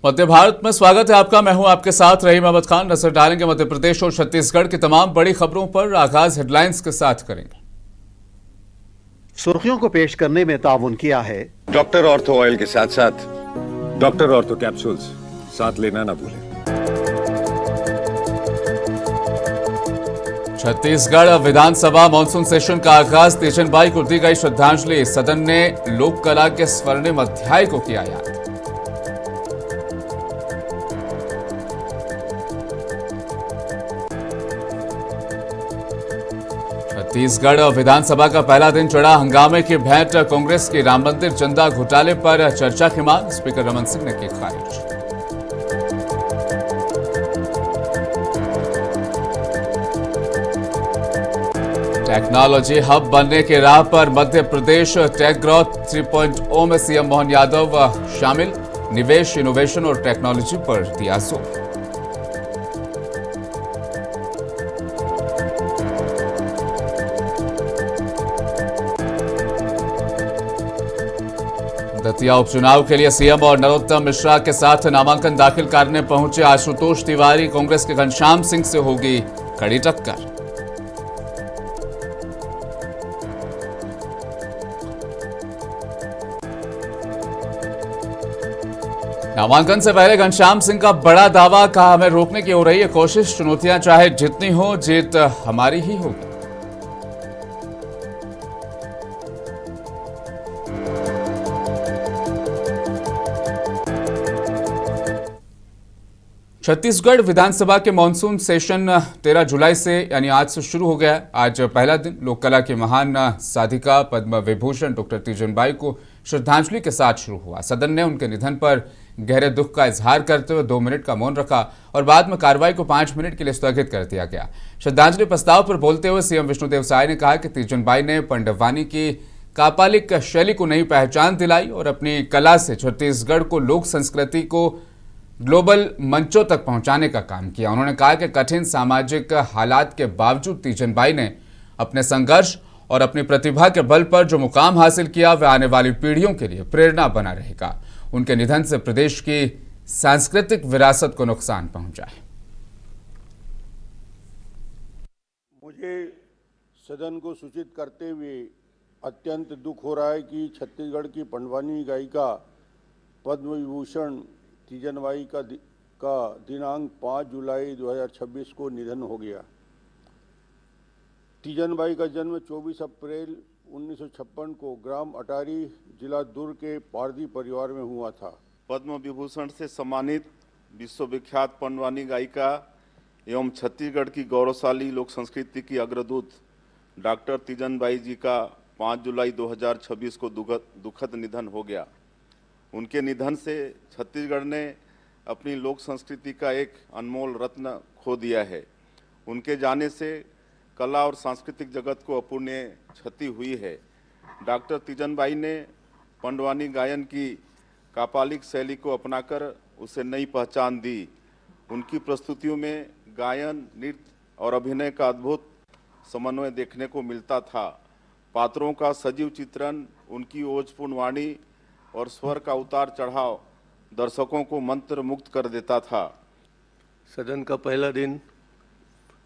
मध्य भारत में स्वागत है आपका। मैं हूं आपके साथ रहीम अहमद खान। नजर डालेंगे मध्य प्रदेश और छत्तीसगढ़ की तमाम बड़ी खबरों पर। आगाज हेडलाइंस के साथ करेंगे। सुर्खियों को पेश करने में ताउन किया है डॉक्टर ऑर्थो ऑयल के साथ साथ डॉक्टर ऑर्थो कैप्सूल्स साथ लेना ना भूलें। छत्तीसगढ़ विधानसभा मानसून सेशन का आगाज। तीजन बाई को दी गई श्रद्धांजलि। सदन ने लोक कला के स्वर्णिम अध्याय को किया याद। छत्तीसगढ़ विधानसभा का पहला दिन चढ़ा हंगामे की भेंट। कांग्रेस की राम मंदिर चंदा घोटाले पर चर्चा की मांग। स्पीकर रमन सिंह ने की खारिज। टेक्नोलॉजी हब बनने के राह पर मध्य प्रदेश। टेक ग्रोथ 3.0 में सीएम मोहन यादव शामिल। निवेश, इनोवेशन और टेक्नोलॉजी पर दिया जोर। दतिया उपचुनाव के लिए सीएम और नरोत्तम मिश्रा के साथ नामांकन दाखिल करने पहुंचे आशुतोष तिवारी। कांग्रेस के घनश्याम सिंह से होगी कड़ी टक्कर। नामांकन से पहले घनश्याम सिंह का बड़ा दावा। कहा, हमें रोकने की हो रही है कोशिश। चुनौतियां चाहे जितनी हो, जीत हमारी ही होगी। छत्तीसगढ़ विधानसभा के मानसून सेशन 13 जुलाई से यानी आज से शुरू हो गया है। आज पहला दिन लोक कला की महान साधिका पद्म विभूषण डॉक्टर तीजन बाई को श्रद्धांजलि के साथ शुरू हुआ। सदन ने उनके निधन पर गहरे दुख का इजहार करते हुए 2 मिनट का मौन रखा और बाद में कार्रवाई को 5 मिनट के लिए स्थगित कर दिया गया। श्रद्धांजलि प्रस्ताव पर बोलते हुए सीएम विष्णुदेव साय ने कहा कि तीजन बाई ने पंडवानी की कापालिक शैली को नई पहचान दिलाई और अपनी कला से छत्तीसगढ़ को लोक संस्कृति को ग्लोबल मंचों तक पहुंचाने का काम किया। उन्होंने कहा कि कठिन सामाजिक हालात के बावजूद तीजन बाई ने अपने संघर्ष और अपनी प्रतिभा के बल पर जो मुकाम हासिल किया वह आने वाली पीढ़ियों के लिए प्रेरणा बना रहेगा। उनके निधन से प्रदेश की सांस्कृतिक विरासत को नुकसान पहुंचा है। मुझे सदन को सूचित करते हुए अत्यंत दुख हो रहा है कि छत्तीसगढ़ की पंडवानी गायिका पद्म विभूषण तीजन बाई का दिनांक 5 जुलाई 2026 को निधन हो गया। तीजन बाई का जन्म 24 अप्रैल 1956 को ग्राम अटारी, जिला दुर्ग के पारधी परिवार में हुआ था। पद्म विभूषण से सम्मानित विश्वविख्यात पंडवानी गायिका एवं छत्तीसगढ़ की गौरवशाली लोक संस्कृति की अग्रदूत डॉक्टर तीजन बाई जी का 5 जुलाई 2026 को दुखद निधन हो गया। उनके निधन से छत्तीसगढ़ ने अपनी लोक संस्कृति का एक अनमोल रत्न खो दिया है। उनके जाने से कला और सांस्कृतिक जगत को अपूर्णीय क्षति हुई है। डॉक्टर तीजन बाई ने पंडवानी गायन की कापालिक शैली को अपनाकर उसे नई पहचान दी। उनकी प्रस्तुतियों में गायन, नृत्य और अभिनय का अद्भुत समन्वय देखने को मिलता था। पात्रों का सजीव चित्रण, उनकी ओजपूर्ण वाणी और स्वर का उतार चढ़ाव दर्शकों को मंत्र मुक्त कर देता था। सदन का पहला दिन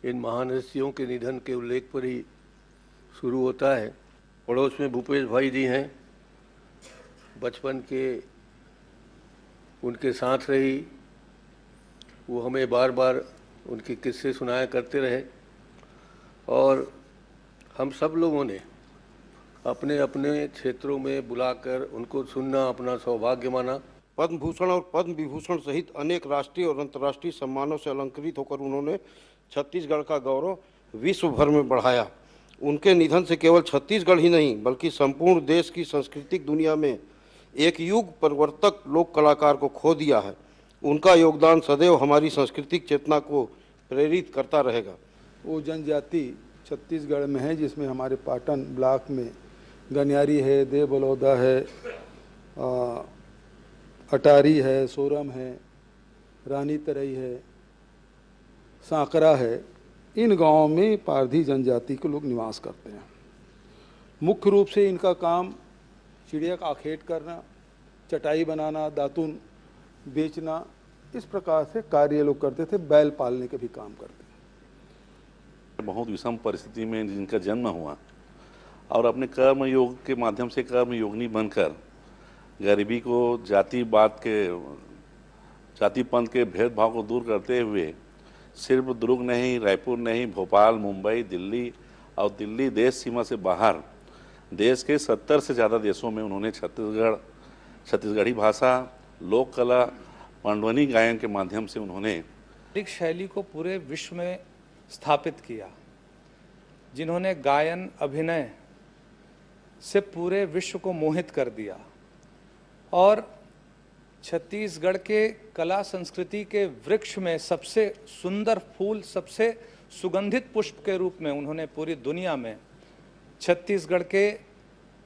इन महान हस्तियों के निधन के उल्लेख पर ही शुरू होता है। पड़ोस में भूपेश भाई जी हैं। बचपन के उनके साथ रही, वो हमें बार बार उनके किस्से सुनाया करते रहे और हम सब लोगों ने अपने अपने क्षेत्रों में बुलाकर उनको सुनना अपना सौभाग्य माना। पद्म भूषण और पद्म विभूषण सहित अनेक राष्ट्रीय और अंतर्राष्ट्रीय सम्मानों से अलंकृत होकर उन्होंने छत्तीसगढ़ का गौरव विश्व भर में बढ़ाया। उनके निधन से केवल छत्तीसगढ़ ही नहीं बल्कि संपूर्ण देश की सांस्कृतिक दुनिया में एक युग परिवर्तक लोक कलाकार को खो दिया है। उनका योगदान सदैव हमारी सांस्कृतिक चेतना को प्रेरित करता रहेगा। वो जनजाति छत्तीसगढ़ में है जिसमें हमारे पाटन ब्लॉक में गनियारी है, देव बलौदा है, अटारी है, सोरम है, रानी तरई है, सांकरा है। इन गांवों में पारधी जनजाति के लोग निवास करते हैं। मुख्य रूप से इनका काम चिड़िया का आखेट करना, चटाई बनाना, दातुन बेचना, इस प्रकार से कार्य ये लोग करते थे। बैल पालने के भी काम करते थे। बहुत विषम परिस्थिति में जिनका जन्म हुआ और अपने कर्म योग के माध्यम से कर्म योगिनी बनकर गरीबी को जाति पंथ के भेदभाव को दूर करते हुए सिर्फ दुर्ग नहीं, रायपुर नहीं, भोपाल, मुंबई, दिल्ली और दिल्ली देश सीमा से बाहर देश के 70 से ज़्यादा देशों में उन्होंने छत्तीसगढ़ी भाषा, लोक कला, पांडवनी गायन के माध्यम से उन्होंने शैली को पूरे विश्व में स्थापित किया, जिन्होंने गायन अभिनय से पूरे विश्व को मोहित कर दिया और छत्तीसगढ़ के कला संस्कृति के वृक्ष में सबसे सुंदर फूल, सबसे सुगंधित पुष्प के रूप में उन्होंने पूरी दुनिया में छत्तीसगढ़ के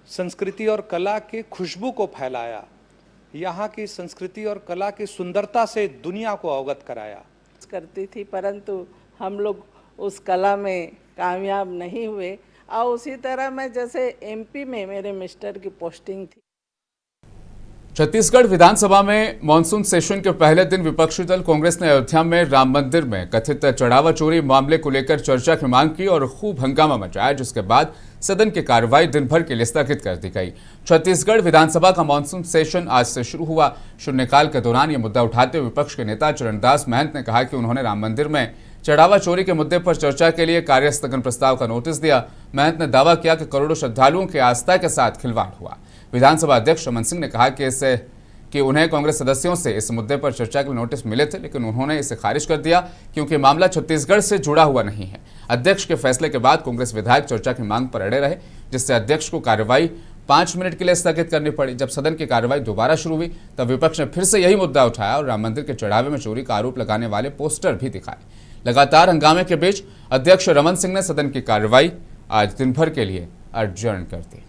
संस्कृति और कला की खुशबू को फैलाया, यहाँ की संस्कृति और कला की सुंदरता से दुनिया को अवगत कराया। करती थी, परंतु हम लोग उस कला में कामयाब नहीं हुए। और उसी तरह मैं जैसे एमपी में मेरे मिस्टर की पोस्टिंग थी। छत्तीसगढ़ विधानसभा में मॉनसून सेशन के पहले दिन विपक्षी दल कांग्रेस ने अयोध्या में राम मंदिर में कथित चढ़ावा चोरी मामले को लेकर चर्चा की मांग की और खूब हंगामा मचाया, जिसके बाद सदन की कार्रवाई दिन भर के लिए स्थगित कर दी गई। छत्तीसगढ़ विधानसभा का मॉनसून सेशन आज से शुरू हुआ। शून्यकाल के दौरान ये मुद्दा उठाते हुए विपक्ष के नेता चरणदास महंत ने कहा कि उन्होंने राम मंदिर में चढ़ावा चोरी के मुद्दे पर चर्चा के लिए कार्य स्थगन प्रस्ताव का नोटिस दिया। महंत ने दावा किया कि करोड़ों श्रद्धालुओं की आस्था के साथ खिलवाड़ हुआ। विधानसभा अध्यक्ष रमन सिंह ने कहा कि उन्हें कांग्रेस सदस्यों से इस मुद्दे पर चर्चा के लिए नोटिस मिले थे, लेकिन उन्होंने इसे खारिज कर दिया क्योंकि मामला छत्तीसगढ़ से जुड़ा हुआ नहीं है। अध्यक्ष के फैसले के बाद कांग्रेस विधायक चर्चा की मांग पर अड़े रहे, जिससे अध्यक्ष को कार्रवाई 5 मिनट के लिए स्थगित करनी पड़ी। जब सदन की कार्रवाई दोबारा शुरू हुई तब विपक्ष ने फिर से यही मुद्दा उठाया और राम मंदिर के चढ़ावे में चोरी का आरोप लगाने वाले पोस्टर भी दिखाए। लगातार हंगामे के बीच अध्यक्ष रमन सिंह ने सदन की कार्रवाई आज दिन भर के लिए अडजर्न कर दी।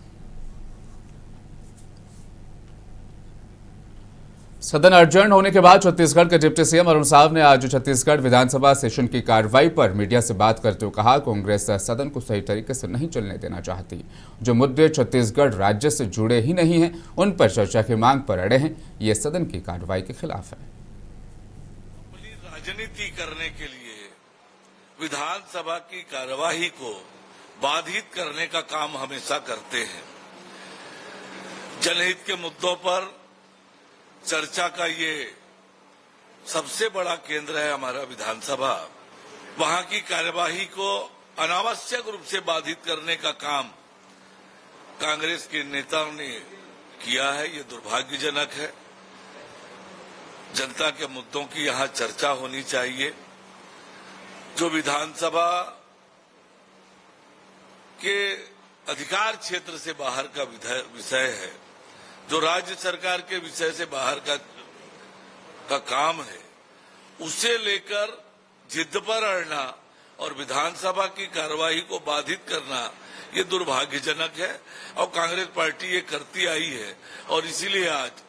सदन अडजर्न होने के बाद छत्तीसगढ़ के डिप्टी सीएम अरुण साव ने आज छत्तीसगढ़ विधानसभा सेशन की कार्रवाई पर मीडिया से बात करते हुए कहा, कांग्रेस सदन को सही तरीके से नहीं चलने देना चाहती। जो मुद्दे छत्तीसगढ़ राज्य से जुड़े ही नहीं हैं, उन पर चर्चा की मांग पर अड़े हैं। ये सदन की कार्रवाई के खिलाफ है। राजनीति करने के लिए विधानसभा की कार्यवाही को बाधित करने का काम हमेशा करते हैं। जनहित के मुद्दों पर चर्चा का ये सबसे बड़ा केंद्र है हमारा विधानसभा। वहां की कार्यवाही को अनावश्यक रूप से बाधित करने का काम कांग्रेस के नेताओं ने किया है। ये दुर्भाग्यजनक है। जनता के मुद्दों की यहां चर्चा होनी चाहिए। जो विधानसभा के अधिकार क्षेत्र से बाहर का विषय है, जो राज्य सरकार के विषय से बाहर का काम है, उसे लेकर जिद पर अड़ना और विधानसभा की कार्यवाही को बाधित करना ये दुर्भाग्यजनक है और कांग्रेस पार्टी ये करती आई है और इसीलिए आज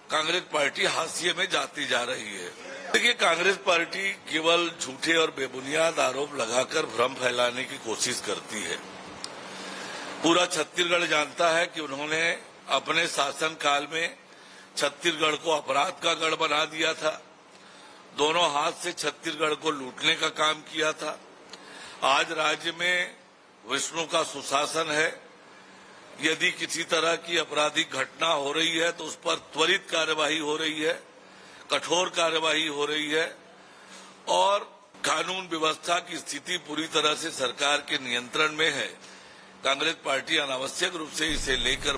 कांग्रेस पार्टी हाशिए में जाती जा रही है। देखिए, कांग्रेस पार्टी केवल झूठे और बेबुनियाद आरोप लगाकर भ्रम फैलाने की कोशिश करती है। पूरा छत्तीसगढ़ जानता है कि उन्होंने अपने शासनकाल में छत्तीसगढ़ को अपराध का गढ़ बना दिया था। दोनों हाथ से छत्तीसगढ़ को लूटने का काम किया था। आज राज्य में विष्णु का सुशासन है। यदि किसी तरह की आपराधिक घटना हो रही है तो उस पर त्वरित कार्यवाही हो रही है, कठोर कार्यवाही हो रही है और कानून व्यवस्था की स्थिति पूरी तरह से सरकार के नियंत्रण में है। कांग्रेस पार्टी अनावश्यक रूप से इसे लेकर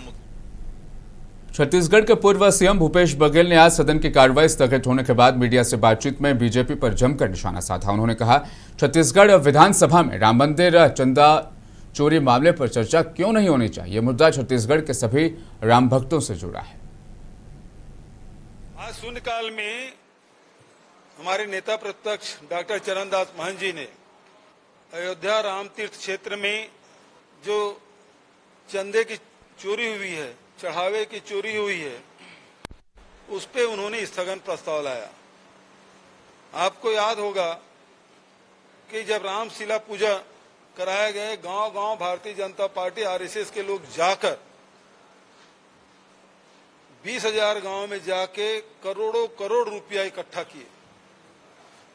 छत्तीसगढ़ के पूर्व सीएम भूपेश बघेल ने आज सदन की कार्रवाई स्थगित होने के बाद मीडिया से बातचीत में बीजेपी पर जमकर निशाना साधा। उन्होंने कहा, छत्तीसगढ़ विधानसभा में राम मंदिर चंदा चोरी मामले पर चर्चा क्यों नहीं होनी चाहिए। यह मुद्दा छत्तीसगढ़ के सभी राम भक्तों से जुड़ा है। आज शून्यकाल में हमारे नेता प्रतिपक्ष डॉक्टर चरणदास महंत जी ने अयोध्या राम तीर्थ क्षेत्र में जो चंदे की चोरी हुई है, चढ़ावे की चोरी हुई है, उस पे उन्होंने स्थगन प्रस्ताव लाया। आपको याद होगा कि जब रामशिला पूजा कराया गया, गांव-गांव भारतीय जनता पार्टी आरएसएस के लोग जाकर 20,000 गांव में जाके करोड़ों करोड़ रुपया इकट्ठा किए।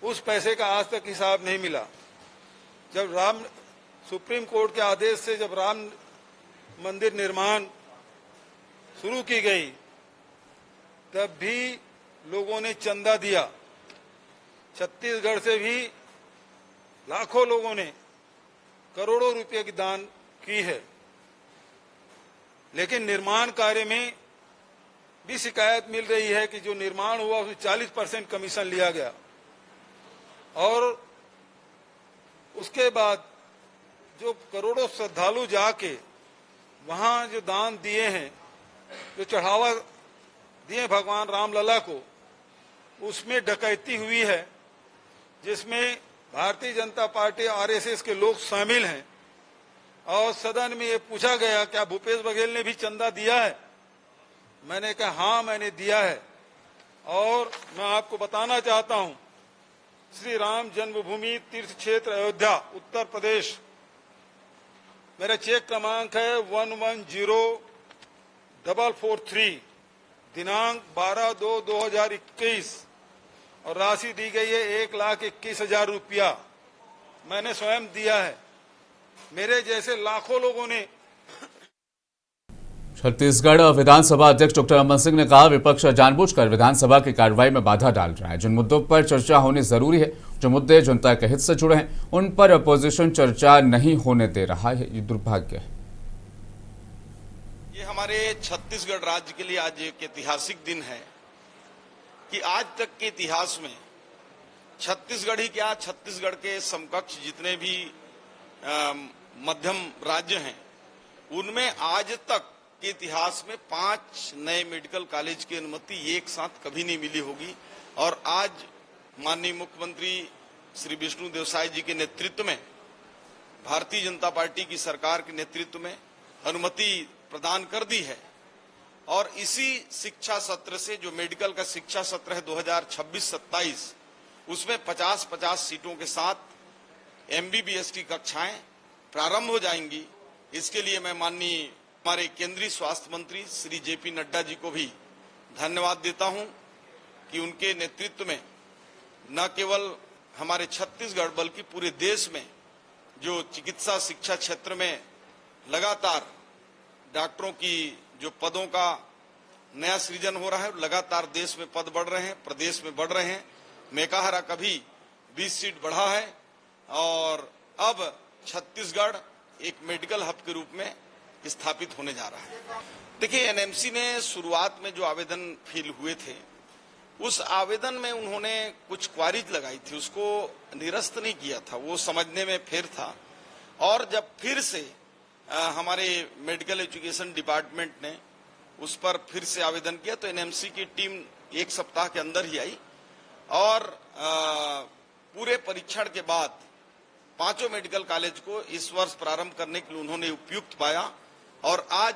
उस पैसे का आज तक हिसाब नहीं मिला। जब सुप्रीम कोर्ट के आदेश से जब राम मंदिर निर्माण शुरू की गई, तब भी लोगों ने चंदा दिया। छत्तीसगढ़ से भी लाखों लोगों ने करोड़ों रुपए की दान की है, लेकिन निर्माण कार्य में भी शिकायत मिल रही है कि जो निर्माण हुआ उसमें 40% कमीशन लिया गया, और उसके बाद जो करोड़ों श्रद्धालु जाके वहां जो दान दिए हैं, जो चढ़ावा दिए भगवान रामलला को, उसमें डकैती हुई है, जिसमें भारतीय जनता पार्टी आरएसएस के लोग शामिल हैं। और सदन में ये पूछा गया क्या भूपेश बघेल ने भी चंदा दिया है? मैंने कहा हाँ, मैंने दिया है। और मैं आपको बताना चाहता हूं, श्री राम जन्मभूमि तीर्थ क्षेत्र अयोध्या उत्तर प्रदेश, मेरा चेक क्रमांक है 110443, दिनांक 12/2/2021, और राशि दी गई है 1,21,000 रुपया। मैंने स्वयं दिया है। मेरे जैसे लाखों लोगों ने। छत्तीसगढ़ विधानसभा अध्यक्ष डॉक्टर रमन सिंह ने कहा, विपक्ष जानबूझकर विधानसभा की कार्रवाई में बाधा डाल रहा है। जिन मुद्दों पर चर्चा होनी जरूरी है, जो मुद्दे जनता के हित से जुड़े हैं, उन पर अपोजिशन चर्चा नहीं होने दे रहा है। ये दुर्भाग्य है। ये हमारे छत्तीसगढ़ राज्य के लिए आज एक ऐतिहासिक दिन है कि आज तक के इतिहास में छत्तीसगढ़ ही क्या, छत्तीसगढ़ के समकक्ष जितने भी मध्यम राज्य हैं, उनमें आज तक के इतिहास में 5 नए मेडिकल कॉलेज की अनुमति एक साथ कभी नहीं मिली होगी। और आज माननीय मुख्यमंत्री श्री विष्णुदेव साय जी के नेतृत्व में, भारतीय जनता पार्टी की सरकार के नेतृत्व में अनुमति प्रदान कर दी है। और इसी शिक्षा सत्र से, जो मेडिकल का शिक्षा सत्र है 2026-27, उसमें 50-50 सीटों के साथ एमबीबीएस की कक्षाएं प्रारंभ हो जाएंगी। इसके लिए मैं माननीय हमारे केंद्रीय स्वास्थ्य मंत्री श्री जेपी नड्डा जी को भी धन्यवाद देता हूं कि उनके नेतृत्व में न केवल हमारे छत्तीसगढ़ बल्कि पूरे देश में जो चिकित्सा शिक्षा क्षेत्र में लगातार डॉक्टरों की जो पदों का नया सृजन हो रहा है, लगातार देश में पद बढ़ रहे हैं, प्रदेश में बढ़ रहे हैं। मेकाहारा का भी 20 सीट बढ़ा है और अब छत्तीसगढ़ एक मेडिकल हब के रूप में स्थापित होने जा रहा है। देखिए, एनएमसी ने शुरुआत में जो आवेदन फिल हुए थे, उस आवेदन में उन्होंने कुछ क्वारीज लगाई थी, उसको निरस्त नहीं किया था, वो समझने में फेर था। और जब फिर से हमारे मेडिकल एजुकेशन डिपार्टमेंट ने उस पर फिर से आवेदन किया, तो एनएमसी की टीम 1 सप्ताह के अंदर ही आई और पूरे परीक्षण के बाद 5 मेडिकल कॉलेज को इस वर्ष प्रारंभ करने के लिए उन्होंने उपयुक्त पाया। और आज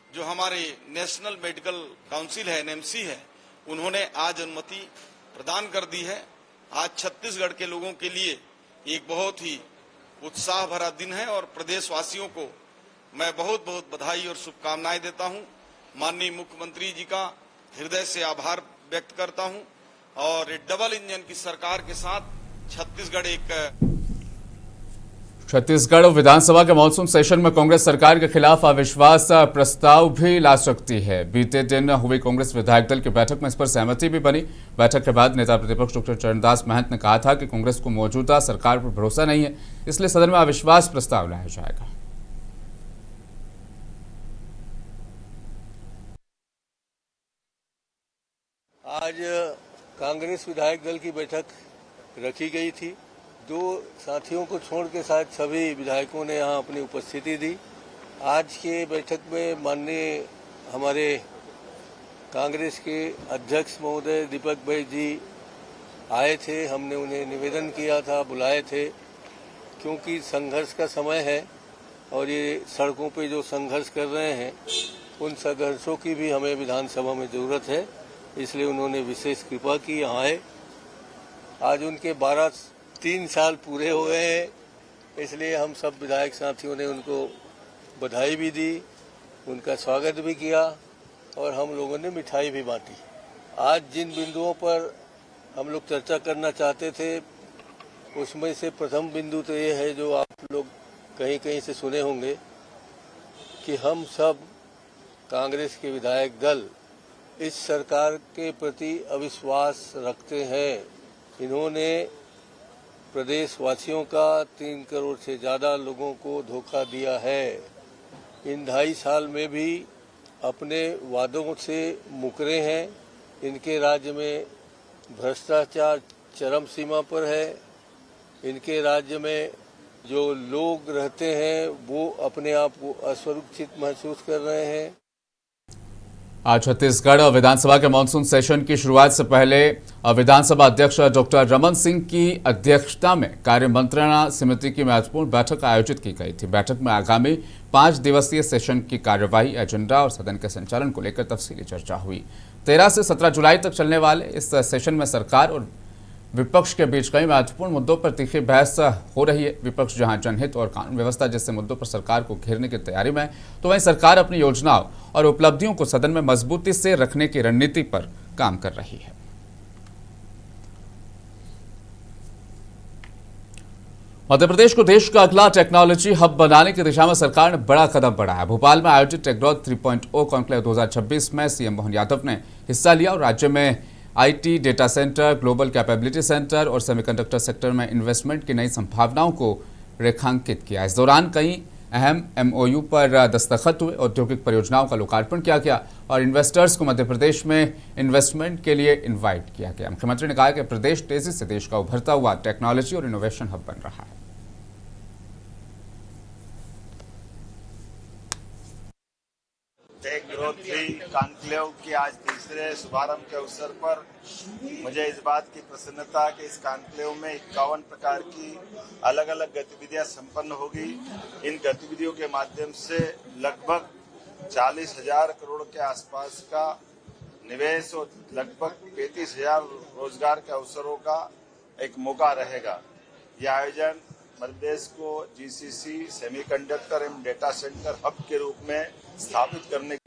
जो हमारे नेशनल मेडिकल काउंसिल है, एनएमसी है, उन्होंने आज अनुमति प्रदान कर दी है। आज छत्तीसगढ़ के लोगों के लिए एक बहुत ही उत्साह भरा दिन है और प्रदेशवासियों को मैं बहुत बहुत बधाई और शुभकामनाएं देता हूं। माननीय मुख्यमंत्री जी का हृदय से आभार व्यक्त करता हूं और डबल इंजन की सरकार के साथ छत्तीसगढ़ विधानसभा के मानसून सेशन में कांग्रेस सरकार के खिलाफ अविश्वास प्रस्ताव भी ला सकती है। बीते दिन हुई कांग्रेस विधायक दल की बैठक में इस पर सहमति भी बनी। बैठक के बाद नेता प्रतिपक्ष डॉक्टर चरणदास महंत ने कहा था कि कांग्रेस को मौजूदा सरकार पर भरोसा नहीं है, इसलिए सदन में अविश्वास प्रस्ताव लाया जाएगा। आज कांग्रेस विधायक दल की बैठक रखी गई थी। 2 साथियों को छोड़ के शायद सभी विधायकों ने यहाँ अपनी उपस्थिति दी। आज के बैठक में माननीय हमारे कांग्रेस के अध्यक्ष महोदय दीपक भाई जी आए थे। हमने उन्हें निवेदन किया था, बुलाए थे, क्योंकि संघर्ष का समय है और ये सड़कों पे जो संघर्ष कर रहे हैं उन संघर्षों की भी हमें विधानसभा में ज़रूरत है, इसलिए उन्होंने विशेष कृपा की, यहाँ आए। आज उनके 3 साल पूरे हो गए हैं, इसलिए हम सब विधायक साथियों ने उनको बधाई भी दी, उनका स्वागत भी किया और हम लोगों ने मिठाई भी बांटी। आज जिन बिंदुओं पर हम लोग चर्चा करना चाहते थे उसमें से प्रथम बिंदु तो ये है जो आप लोग कहीं कहीं से सुने होंगे कि हम सब कांग्रेस के विधायक दल इस सरकार के प्रति अविश्वास रखते हैं। इन्होंने प्रदेशवासियों का 3 करोड़ से ज़्यादा लोगों को धोखा दिया है। इन 2.5 साल में भी अपने वादों से मुकरे हैं। इनके राज्य में भ्रष्टाचार चरम सीमा पर है। इनके राज्य में जो लोग रहते हैं वो अपने आप को असुरक्षित महसूस कर रहे हैं। आज छत्तीसगढ़ विधानसभा के मानसून सेशन की शुरुआत से पहले विधानसभा अध्यक्ष डॉक्टर रमन सिंह की अध्यक्षता में कार्य मंत्रणा समिति की महत्वपूर्ण बैठक आयोजित की गई थी। बैठक में आगामी 5 दिवसीय सेशन की कार्यवाही, एजेंडा और सदन के संचालन को लेकर तफसीली चर्चा हुई। 13 से 17 जुलाई तक चलने वाले इस सेशन में सरकार और विपक्ष के बीच कई महत्वपूर्ण मुद्दों पर तीखी बहस हो रही है। विपक्ष जहां जनहित और कानून व्यवस्था जैसे मुद्दों पर सरकार को घेरने की तैयारी में है, तो वहीं सरकार अपनी योजनाओं और उपलब्धियों को सदन में मजबूती से रखने की रणनीति पर काम कर रही है। मध्य प्रदेश को देश का अगला टेक्नोलॉजी हब बनाने की दिशा में सरकार ने बड़ा कदम बढ़ाया है। भोपाल में आयोजित टेक्ग्रोथ 3.0 कॉन्क्लेव 2026 में सीएम मोहन यादव ने हिस्सा लिया और राज्य में IT, data centre, global capability centre और सेमीकंडक्टर सेक्टर में इन्वेस्टमेंट की नई संभावनाओं को रेखांकित किया। इस दौरान कई अहम एमओयू पर दस्तखत हुए, औद्योगिक परियोजनाओं का लोकार्पण किया गया और इन्वेस्टर्स को मध्य प्रदेश में इन्वेस्टमेंट के लिए इन्वाइट किया गया। मुख्यमंत्री ने कहा कि प्रदेश तेजी से देश का उभरता हुआ टेक्नोलॉजी और इनोवेशन हब बन रहा है। टेक्ग्रोथ 3 कॉन्क्लेव के आज तीसरे शुभारंभ के अवसर पर मुझे इस बात की प्रसन्नता कि इस कॉन्क्लेव में 51 प्रकार की अलग अलग गतिविधियां संपन्न होगी। इन गतिविधियों के माध्यम से लगभग 40,000 करोड़ के आसपास का निवेश और लगभग 35,000 रोजगार के अवसरों का एक मौका रहेगा। यह आयोजन मध्य प्रदेश को जीसीसी, सेमीकंडक्टर एवं डेटा सेंटर हब के रूप में स्थापित करने।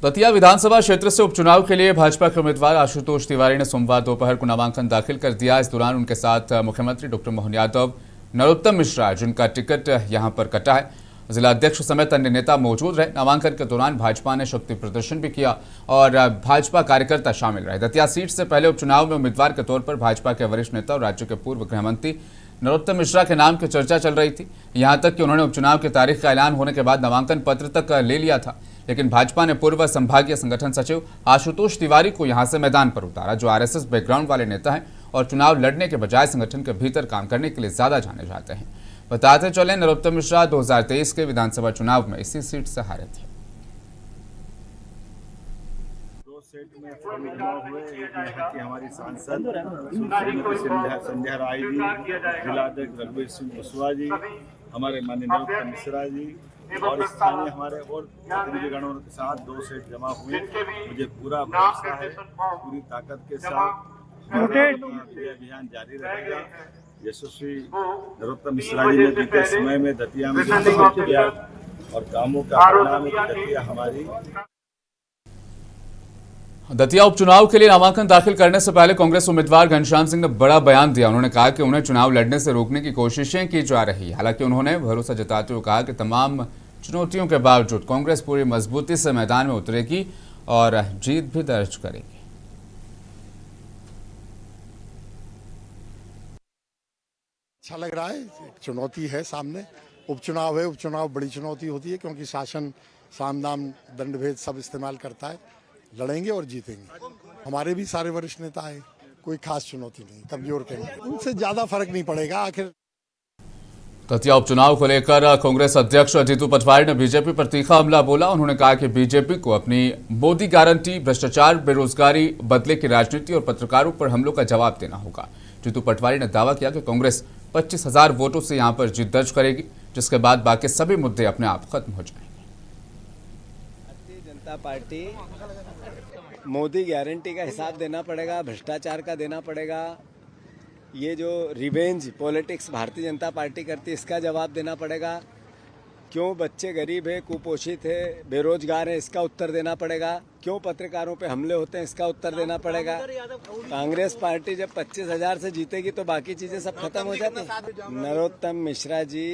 दतिया विधानसभा क्षेत्र से उपचुनाव के लिए भाजपा के उम्मीदवार आशुतोष तिवारी ने सोमवार दोपहर को नामांकन दाखिल कर दिया। इस दौरान उनके साथ मुख्यमंत्री डॉक्टर मोहन यादव, नरोत्तम मिश्रा, जिनका टिकट यहां पर कटा है, जिला अध्यक्ष समेत अन्य नेता मौजूद रहे। नामांकन के दौरान भाजपा ने शक्ति प्रदर्शन भी किया और भाजपा कार्यकर्ता शामिल रहे। दतिया सीट से पहले उपचुनाव में उम्मीदवार के तौर पर भाजपा के वरिष्ठ नेता और राज्य के पूर्व गृह मंत्री नरोत्तम मिश्रा के नाम की चर्चा चल रही थी। यहां तक कि उन्होंने उपचुनाव की तारीख का ऐलान होने के बाद नामांकन पत्र तक ले लिया था, लेकिन भाजपा ने पूर्व संभागीय संगठन सचिव आशुतोष तिवारी को यहां से मैदान पर उतारा, जो आरएसएस बैकग्राउंड वाले नेता हैं और चुनाव लड़ने के बजाय संगठन के भीतर काम करने के लिए ज्यादा जाने जाते हैं। बताते चले, नरोत्तम मिश्रा 2023 के विधानसभा चुनाव में इसी सीट से हारे थे। सेट में फॉर्म जमा हुए। एक यहाँ की हमारी सांसद संध्या राय जी, जिला अध्यक्ष रघुवीर सिंह कुशवाहा जी, हमारे माननीय नरोत्तम मिश्रा जी और स्थानीय हमारे और प्रतिनिधिगणों के साथ 2 सेट जमा हुए। मुझे पूरा भरोसा है, पूरी ताकत के साथ अभियान जारी रहेगा। यशस्वी नरोत्तम मिश्रा जी ने बीते समय में दतिया में किया और कामों का परिणाम दतिया हमारी। दतिया उपचुनाव के लिए नामांकन दाखिल करने से पहले कांग्रेस उम्मीदवार घनश्याम सिंह ने बड़ा बयान दिया। उन्होंने कहा कि उन्हें चुनाव लड़ने से रोकने की कोशिशें की जा रही है। हालांकि उन्होंने भरोसा जताते हुए कहा कि तमाम चुनौतियों के बावजूद कांग्रेस पूरी मजबूती से मैदान में उतरेगी और जीत भी दर्ज करेगी। अच्छा लग रहा है, एक चुनौती है सामने। उपचुनाव है, उपचुनाव बड़ी चुनौती होती है क्योंकि शासन साम दाम दंड भेद सब इस्तेमाल करता है। लड़ेंगे और जीतेंगे। हमारे भी सारे वरिष्ठ नेता हैं, कोई खास चुनौती नहीं, कमजोर कहेंगे, उनसे ज्यादा फर्क नहीं पड़ेगा। आखिर दतिया उपचुनाव को लेकर कांग्रेस अध्यक्ष जीतू पटवारी ने बीजेपी पर तीखा हमला बोला। उन्होंने कहा कि बीजेपी को अपनी मोदी गारंटी, भ्रष्टाचार, बेरोजगारी, बदले की राजनीति और पत्रकारों पर हमलों का जवाब देना होगा। जीतू पटवारी ने दावा किया कि कांग्रेस 25,000 वोटों से यहां पर जीत दर्ज करेगी, जिसके बाद बाकी सभी मुद्दे अपने आप खत्म हो जाएंगे। भारतीय जनता पार्टी मोदी गारंटी का हिसाब देना पड़ेगा, भ्रष्टाचार का देना पड़ेगा, ये जो revenge politics Bharatiya Janata party करती है इसका जवाब देना पड़ेगा। क्यों बच्चे गरीब है, कुपोषित है, बेरोजगार है, इसका उत्तर देना पड़ेगा। क्यों पत्रकारों पे हमले होते हैं, इसका उत्तर देना पड़ेगा। कांग्रेस पार्टी जब 25,000 से जीतेगी तो बाकी चीजें सब खत्म हो जाती हैं। नरोत्तम मिश्रा जी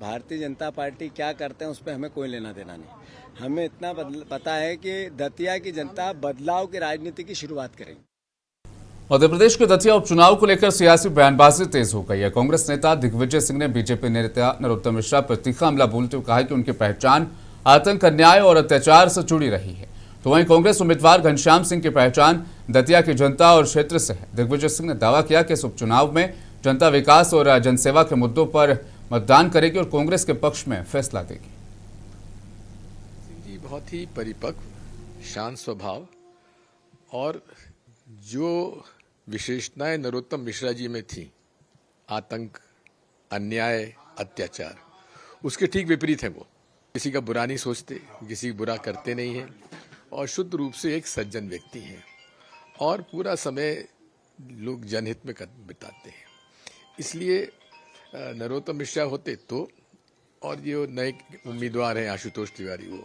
भारतीय जनता पार्टी क्या करते हैं उस पर हमें कोई लेना देना नहीं। हमें इतना पता है कि दतिया की जनता बदलाव की राजनीति की शुरुआत करेगी। मध्य प्रदेश के दतिया उपचुनाव को लेकर सियासी बयानबाजी तेज हो गई है। कांग्रेस नेता दिग्विजय सिंह ने बीजेपी नेता नरोत्तम मिश्रा पर तीखा हमला बोलते हुए कहा कि उनकी पहचान आतंक, अन्याय और अत्याचार से जुड़ी रही है। तो वहीं कांग्रेस उम्मीदवार घनश्याम सिंह की पहचान दतिया की जनता और क्षेत्र से है। दिग्विजय सिंह ने दावा किया कि इस उपचुनाव में जनता विकास और जनसेवा के मुद्दों पर मतदान करेगी और कांग्रेस के पक्ष में फैसला देगी। सिंह जी बहुत ही परिपक्व, शांत स्वभाव और जो विशेषताएं नरोत्तम मिश्रा जी में थी, आतंक, अन्याय, अत्याचार, उसके ठीक विपरीत है। वो किसी का बुरा नहीं सोचते, किसी बुरा करते नहीं हैं और शुद्ध रूप से एक सज्जन व्यक्ति हैं और पूरा समय लोग जनहित में बिताते हैं। इसलिए नरोत्तम मिश्रा होते तो, और ये नए उम्मीदवार हैं आशुतोष तिवारी, वो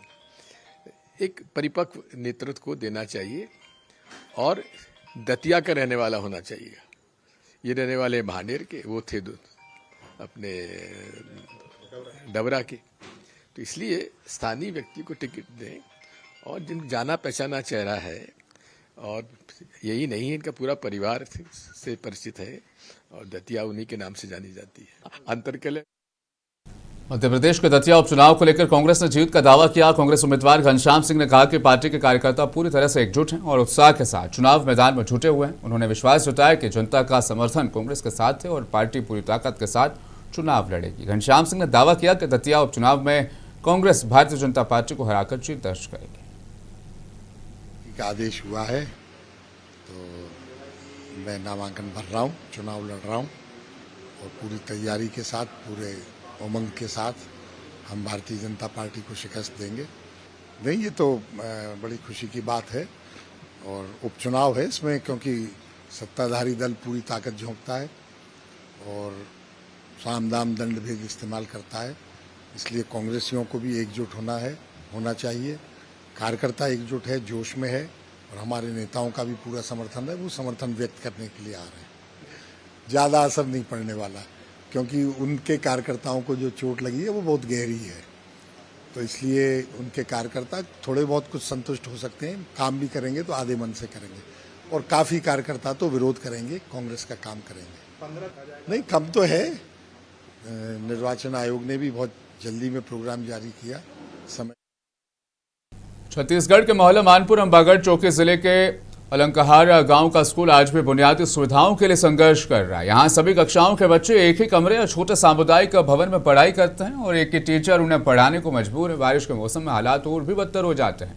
एक परिपक्व नेतृत्व को देना चाहिए और दतिया का रहने वाला होना चाहिए। ये रहने वाले भानेर के, वो थे अपने डबरा के, तो इसलिए स्थानीय व्यक्ति को टिकट दें और जिन जाना पहचाना चेहरा है और यही नहीं है, इनका पूरा परिवार से परिचित है और दतिया उन्हीं के नाम से जानी जाती है। अंतर के लिए मध्य प्रदेश के दतिया उपचुनाव को लेकर कांग्रेस ने जीत का दावा किया। कांग्रेस उम्मीदवार घनश्याम सिंह ने कहा कि पार्टी के कार्यकर्ता पूरी तरह से एकजुट हैं और उत्साह के साथ चुनाव मैदान में जुटे हुए हैं। उन्होंने विश्वास जताया कि जनता का समर्थन कांग्रेस के साथ है और पार्टी पूरी ताकत के साथ चुनाव लड़ेगी। घनश्याम सिंह ने दावा किया कि दतिया उपचुनाव में कांग्रेस भारतीय जनता पार्टी को हराकर जीत दर्ज करेगी। आदेश हुआ है तो मैं नामांकन भर रहा हूँ, चुनाव लड़ रहा हूँ और पूरी तैयारी के साथ, पूरे उमंग के साथ हम भारतीय जनता पार्टी को शिकस्त देंगे। नहीं, ये तो बड़ी खुशी की बात है और उपचुनाव है इसमें, क्योंकि सत्ताधारी दल पूरी ताकत झोंकता है और साम दाम दंड भेद इस्तेमाल करता है। इसलिए कांग्रेसियों को भी एकजुट होना चाहिए। कार्यकर्ता एकजुट है, जोश में है और हमारे नेताओं का भी पूरा समर्थन है। वो समर्थन व्यक्त करने के लिए आ रहे हैं। ज़्यादा असर नहीं पड़ने वाला, क्योंकि उनके कार्यकर्ताओं को जो चोट लगी है वो बहुत गहरी है, तो इसलिए उनके कार्यकर्ता थोड़े बहुत कुछ संतुष्ट हो सकते हैं। काम भी करेंगे तो आधे मन से करेंगे और काफ़ी कार्यकर्ता तो विरोध करेंगे, कांग्रेस का काम करेंगे। नहीं, कम तो है। निर्वाचन आयोग ने भी बहुत जल्दी में प्रोग्राम जारी किया। समय छत्तीसगढ़ के मोहल्ला मानपुर अंबागढ़ चौकी जिले के अलंकहार गांव का स्कूल आज भी बुनियादी सुविधाओं के लिए संघर्ष कर रहा है। यहां सभी कक्षाओं के बच्चे एक ही कमरे या छोटे सामुदायिक भवन में पढ़ाई करते हैं और एक ही टीचर उन्हें पढ़ाने को मजबूर है। बारिश के मौसम में हालात और भी बदतर हो जाते हैं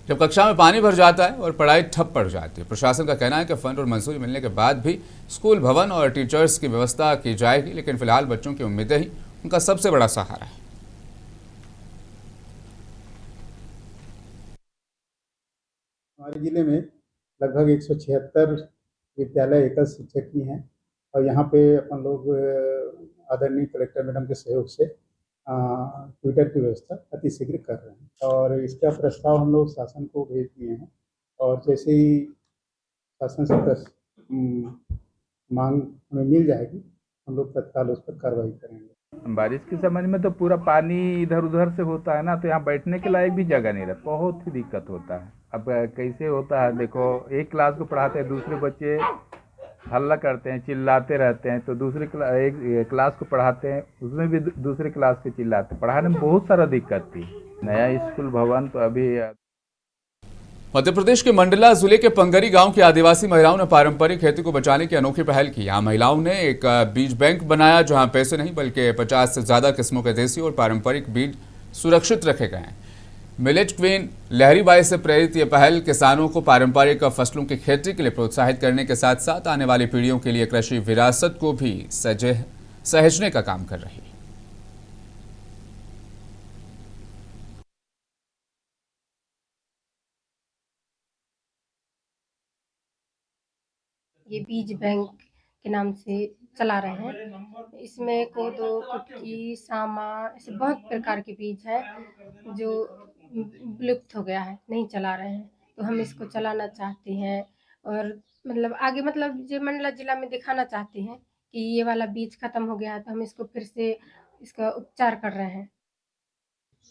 जब कक्षा में पानी भर जाता है और पढ़ाई ठप पड़ जाती है। प्रशासन का कहना है कि फंड और मंजूरी मिलने के बाद भी स्कूल भवन और टीचर्स की व्यवस्था की जाएगी, लेकिन फिलहाल बच्चों की उम्मीदें ही उनका सबसे बड़ा सहारा है। हमारे जिले में लगभग 176 विद्यालय एकल शिक्षक की हैं और यहाँ पे अपन लोग आदरणीय कलेक्टर मैडम के सहयोग से ट्विटर की व्यवस्था अतिशीघ्र कर रहे हैं और इसका प्रस्ताव हम लोग शासन को भेज दिए हैं और जैसे ही शासन से मांग हमें मिल जाएगी हम लोग तत्काल उस पर कार्रवाई करेंगे। बारिश के समय में तो पूरा पानी इधर उधर से होता है ना, तो यहाँ बैठने के लायक भी जगह नहीं रहता, बहुत ही दिक्कत होता है। अब कैसे होता है, देखो एक क्लास को पढ़ाते हैं, दूसरे बच्चे हल्ला करते हैं, चिल्लाते रहते हैं, तो दूसरे एक क्लास को पढ़ाते हैं, उसमें भी दूसरे क्लास के चिल्लाते हैं। पढ़ाने में बहुत सारा दिक्कत थी। नया स्कूल भवन तो अभी मध्य प्रदेश के मंडला जिले के पंगरी गांव की आदिवासी महिलाओं ने पारंपरिक खेती को बचाने की अनोखी पहल की। यहाँ महिलाओं ने एक बीज बैंक बनाया जहां पैसे नहीं बल्कि 50 से ज्यादा किस्मों के देसी और पारंपरिक बीज सुरक्षित रखे गए हैं। मिलेट क्वीन लहरीबाई से प्रेरित ये पहल किसानों को पारंपरिक फसलों की खेती के लिए प्रोत्साहित करने के साथ साथ आने वाली पीढ़ियों के लिए कृषि विरासत को भी सहेजने का काम कर रही है। ये बीज बैंक के नाम से चला रहे हैं। इसमें कोदो, कुटकी, सामा ऐसे बहुत प्रकार के बीज है जो विलुप्त हो गया है, नहीं चला रहे हैं। तो हम इसको चलाना चाहते हैं और मतलब आगे मतलब जो मंडला जिला में दिखाना चाहते हैं कि ये वाला बीज खत्म हो गया है, तो हम इसको फिर से इसका उपचार कर रहे हैं।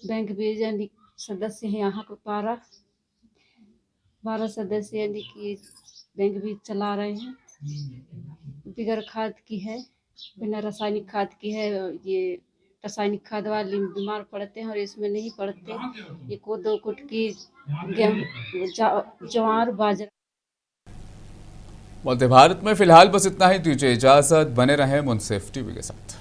बैंक बीज यानी सदस्य हैं यहाँ पर 12 सदस्य यानी कि बैंक बीज चला रहे हैं। बिगर खाद की है, बिना रासायनिक खाद की है। ये रासायनिक खाद वाले बीमार पड़ते हैं और इसमें नहीं पड़ते। ये कोदो, कुटकी, गेहूँ, ज्वार, बाजरा। मध्य भारत में फिलहाल बस इतना ही। दीजिए इजाजत, बने रहें मुंसिफ टीवी के साथ।